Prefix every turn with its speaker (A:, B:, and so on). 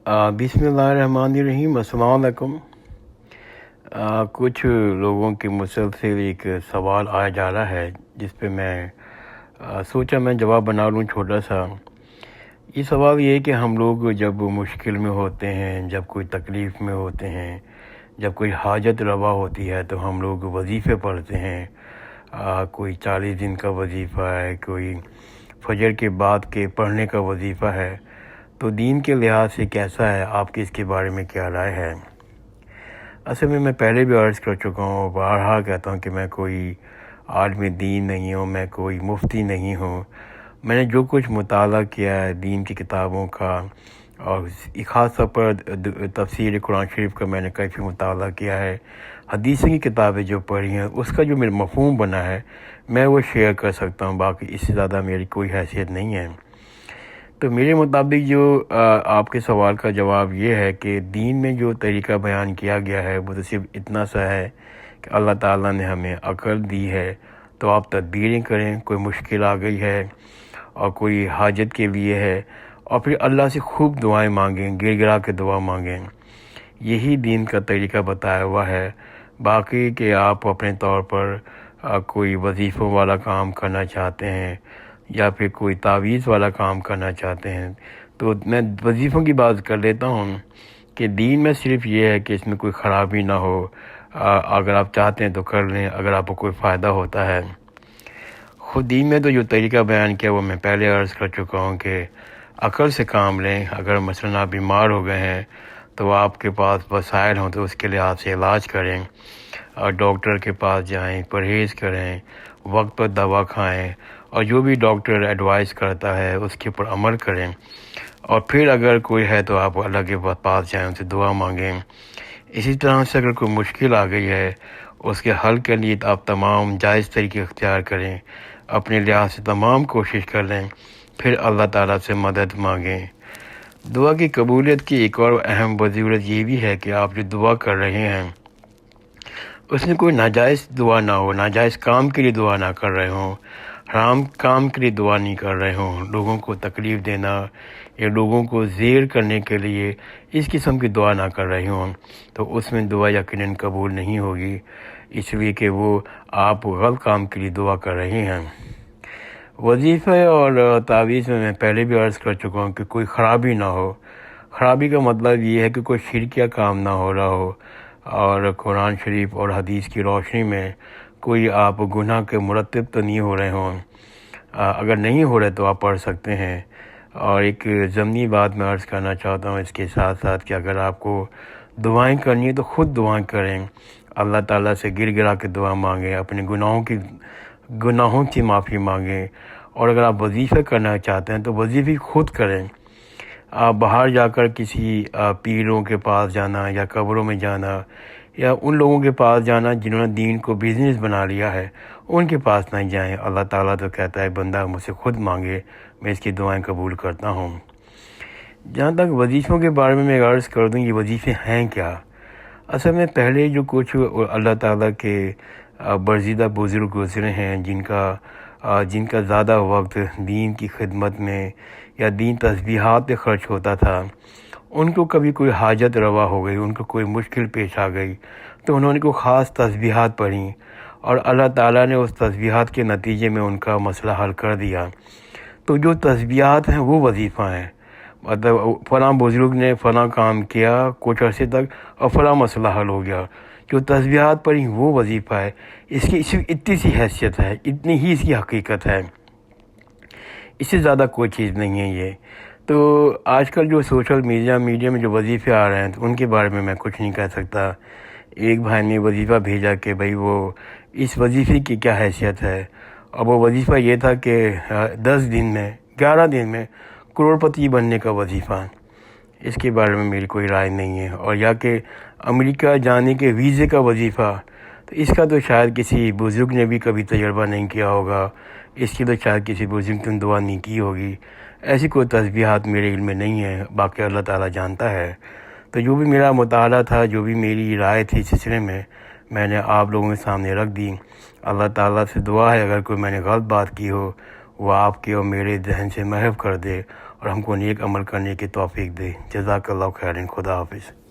A: بسم اللہ الرحمن الرحیم۔ السلام علیکم۔ کچھ لوگوں کے مسلسل ایک سوال آیا جا رہا ہے جس پہ میں سوچا میں جواب بنا لوں چھوٹا سا۔ یہ سوال یہ ہے کہ ہم لوگ جب مشکل میں ہوتے ہیں، جب کوئی تکلیف میں ہوتے ہیں، جب کوئی حاجت روا ہوتی ہے تو ہم لوگ وظیفے پڑھتے ہیں۔ کوئی 40 دن کا وظیفہ ہے، کوئی فجر کے بعد کے پڑھنے کا وظیفہ ہے۔ تو دین کے لحاظ سے کیسا ہے؟ آپ کی اس کے بارے میں کیا رائے ہے؟ اصل میں پہلے بھی عرض کر چکا ہوں، بارہا کہتا ہوں کہ میں کوئی عالم دین نہیں ہوں، میں کوئی مفتی نہیں ہوں۔ میں نے جو کچھ مطالعہ کیا ہے دین کی کتابوں کا، اور خاص طور پر تفسیر قرآن شریف کا میں نے کافی مطالعہ کیا ہے، حدیث کی کتابیں جو پڑھی ہیں اس کا جو میرا مفہوم بنا ہے میں وہ شیئر کر سکتا ہوں، باقی اس سے زیادہ میری کوئی حیثیت نہیں ہے۔ تو میرے مطابق جو آپ کے سوال کا جواب یہ ہے کہ دین میں جو طریقہ بیان کیا گیا ہے وہ تو صرف اتنا سا ہے کہ اللہ تعالیٰ نے ہمیں عقل دی ہے تو آپ تدبیریں کریں۔ کوئی مشکل آ گئی ہے اور کوئی حاجت کے لیے ہے، اور پھر اللہ سے خوب دعائیں مانگیں، گر گرا کے دعا مانگیں۔ یہی دین کا طریقہ بتایا ہوا ہے۔ باقی کہ آپ اپنے طور پر کوئی وظیفوں والا کام کرنا چاہتے ہیں یا پھر کوئی تعویذ والا کام کرنا چاہتے ہیں، تو میں وظیفوں کی بات کر لیتا ہوں کہ دین میں صرف یہ ہے کہ اس میں کوئی خرابی نہ ہو۔ اگر آپ چاہتے ہیں تو کر لیں، اگر آپ کو کوئی فائدہ ہوتا ہے۔ خود دین میں تو جو طریقہ بیان کیا وہ میں پہلے عرض کر چکا ہوں کہ عقل سے کام لیں۔ اگر مثلاً آپ بیمار ہو گئے ہیں تو آپ کے پاس وسائل ہوں تو اس کے لحاظ سے علاج کریں، اور ڈاکٹر کے پاس جائیں، پرہیز کریں، وقت پر دوا کھائیں، اور جو بھی ڈاکٹر ایڈوائز کرتا ہے اس کے اوپر عمل کریں۔ اور پھر اگر کوئی ہے تو آپ اللہ کے پاس جائیں، ان سے دعا مانگیں۔ اسی طرح سے اگر کوئی مشکل آ گئی ہے اس کے حل کے لیے آپ تمام جائز طریقے اختیار کریں، اپنے لحاظ سے تمام کوشش کر لیں، پھر اللہ تعالیٰ سے مدد مانگیں۔ دعا کی قبولیت کی ایک اور اہم ضرورت یہ بھی ہے کہ آپ جو دعا کر رہے ہیں اس میں کوئی ناجائز دعا نہ ہو، ناجائز کام کے لیے دعا نہ کر رہے ہوں، حرام کام کے لیے دعا نہیں کر رہے ہوں، لوگوں کو تکلیف دینا یا لوگوں کو زیر کرنے کے لیے اس قسم کی دعا نہ کر رہے ہوں، تو اس میں دعا یقیناً قبول نہیں ہوگی، اس لیے کہ وہ آپ غلط کام کے لیے دعا کر رہے ہیں۔ وظیفے اور تعویذ میں پہلے بھی عرض کر چکا ہوں کہ کوئی خرابی نہ ہو۔ خرابی کا مطلب یہ ہے کہ کوئی شرکیہ کام نہ ہو رہا ہو، اور قرآن شریف اور حدیث کی روشنی میں کوئی آپ گناہ کے مرتب تو نہیں ہو رہے ہوں۔ اگر نہیں ہو رہے تو آپ پڑھ سکتے ہیں۔ اور ایک ضمنی بات میں عرض کرنا چاہتا ہوں اس کے ساتھ ساتھ کہ اگر آپ کو دعائیں کرنی ہے تو خود دعائیں کریں، اللہ تعالیٰ سے گر گرا کے دعا مانگیں، اپنے گناہوں کی معافی مانگیں۔ اور اگر آپ وظیفے کرنا چاہتے ہیں تو وظیفے خود کریں۔ آپ باہر جا کر کسی پیروں کے پاس جانا یا قبروں میں جانا یا ان لوگوں کے پاس جانا جنہوں نے دین کو بزنس بنا لیا ہے، ان کے پاس نہیں جائیں۔ اللہ تعالیٰ تو کہتا ہے بندہ مجھ سے خود مانگے، میں اس کی دعائیں قبول کرتا ہوں۔ جہاں تک وظیفوں کے بارے میں میں عرض کر دوں یہ وظیفے ہیں کیا؟ اصل میں پہلے جو کچھ اللہ تعالیٰ کے برگزیدہ بزرگ گزرے ہیں جن کا زیادہ وقت دین کی خدمت میں یا دین تسبیحات پہ خرچ ہوتا تھا، ان کو کبھی کوئی حاجت روا ہو گئی، ان کو کوئی مشکل پیش آ گئی تو انہوں نے کوئی خاص تسبیحات پڑھیں، اور اللہ تعالیٰ نے اس تسبیحات کے نتیجے میں ان کا مسئلہ حل کر دیا۔ تو جو تسبیحات ہیں وہ وظیفہ ہیں، مطلب فلاں بزرگ نے فلاں کام کیا کچھ عرصے تک اور فلاں مسئلہ حل ہو گیا، جو تسبیحات پڑھی وہ وظیفہ ہے۔ اس کی صرف اتنی سی حیثیت ہے، اتنی ہی اس کی حقیقت ہے، اس سے زیادہ کوئی چیز نہیں ہے یہ۔ تو آج کل جو سوشل میڈیا میں جو وظیفے آ رہے ہیں تو ان کے بارے میں کچھ نہیں کہہ سکتا۔ ایک بھائی نے وظیفہ بھیجا کہ بھائی وہ اس وظیفے کی کیا حیثیت ہے، اور وہ وظیفہ یہ تھا کہ 10 دن میں 11 دن میں کروڑپتی بننے کا وظیفہ۔ اس کے بارے میں میری کوئی رائے نہیں ہے۔ اور یا کہ امریکہ جانے کے ویزے کا وظیفہ، تو اس کا تو شاید کسی بزرگ نے بھی کبھی تجربہ نہیں کیا ہوگا، اس کی تو شاید کسی بزرگ نے دعا نہیں کی ہوگی۔ ایسی کوئی تسبیحات میرے علم میں نہیں ہے، باقی اللہ تعالیٰ جانتا ہے۔ تو جو بھی میرا مطالعہ تھا، جو بھی میری رائے تھی اس سلسلے میں نے آپ لوگوں کے سامنے رکھ دی۔ اللہ تعالیٰ سے دعا ہے اگر کوئی میں نے غلط بات کی ہو وہ آپ کے اور میرے ذہن سے محو کر دے، اور اور ہم کو نیک عمل کرنے کی توفیق دے. جزاک اللہ خیر. خدا حافظ.